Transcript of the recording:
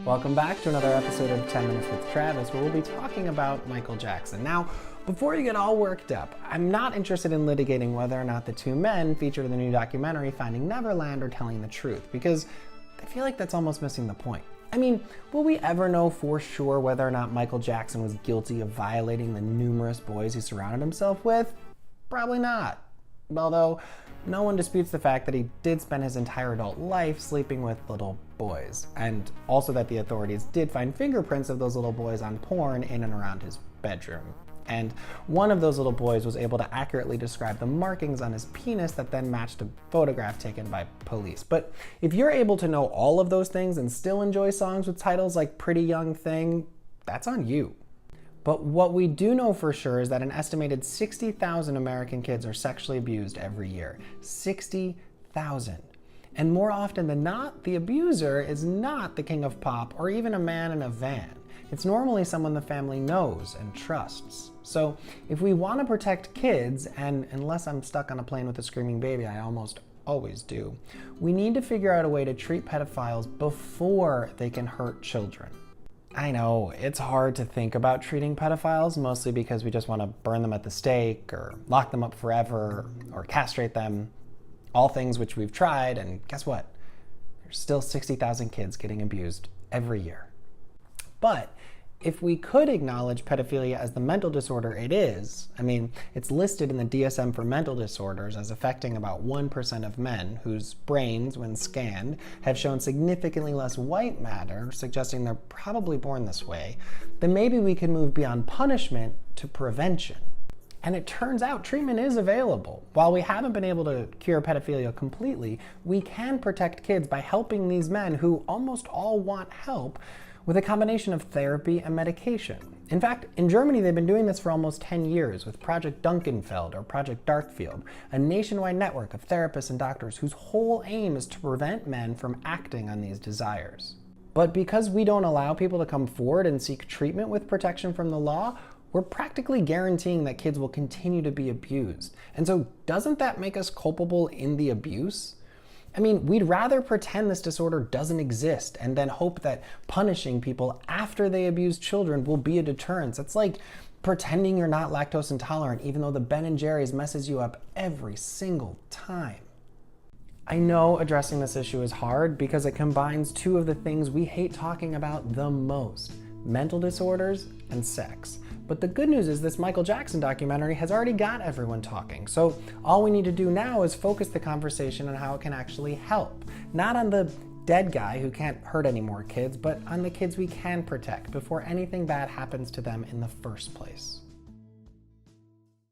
Welcome back to another episode of 10 Minutes with Travis, where we'll be talking about Michael Jackson. Now, before you get all worked up, I'm not interested in litigating whether or not the two men featured in the new documentary Finding Neverland are telling the truth, because I feel like that's almost missing the point. I mean, will we ever know for sure whether or not Michael Jackson was guilty of violating the numerous boys he surrounded himself with? Probably not. Although, no one disputes the fact that he did spend his entire adult life sleeping with little boys, and also that the authorities did find fingerprints of those little boys on porn in and around his bedroom. And one of those little boys was able to accurately describe the markings on his penis that then matched a photograph taken by police. But if you're able to know all of those things and still enjoy songs with titles like Pretty Young Thing, that's on you. But what we do know for sure is that an estimated 60,000 American kids are sexually abused every year. 60,000. And more often than not, the abuser is not the king of pop or even a man in a van. It's normally someone the family knows and trusts. So if we want to protect kids, and unless I'm stuck on a plane with a screaming baby, I almost always do, we need to figure out a way to treat pedophiles before they can hurt children. I know, it's hard to think about treating pedophiles, mostly because we just want to burn them at the stake, or lock them up forever, or castrate them. All things which we've tried, and guess what? There's still 60,000 kids getting abused every year. But if we could acknowledge pedophilia as the mental disorder it is, I mean, it's listed in the DSM for mental disorders as affecting about 1% of men whose brains, when scanned, have shown significantly less white matter, suggesting they're probably born this way, then maybe we can move beyond punishment to prevention. And it turns out treatment is available. While we haven't been able to cure pedophilia completely, we can protect kids by helping these men who almost all want help with a combination of therapy and medication. In fact, in Germany, they've been doing this for almost 10 years with Project Dunkenfeld or Project Darkfield, a nationwide network of therapists and doctors whose whole aim is to prevent men from acting on these desires. But because we don't allow people to come forward and seek treatment with protection from the law, we're practically guaranteeing that kids will continue to be abused. And so doesn't that make us culpable in the abuse? I mean, we'd rather pretend this disorder doesn't exist and then hope that punishing people after they abuse children will be a deterrence. It's like pretending you're not lactose intolerant even though the Ben & Jerry's messes you up every single time. I know addressing this issue is hard because it combines two of the things we hate talking about the most: mental disorders and sex. But the good news is this Michael Jackson documentary has already got everyone talking. So all we need to do now is focus the conversation on how it can actually help. Not on the dead guy who can't hurt any more kids, but on the kids we can protect before anything bad happens to them in the first place.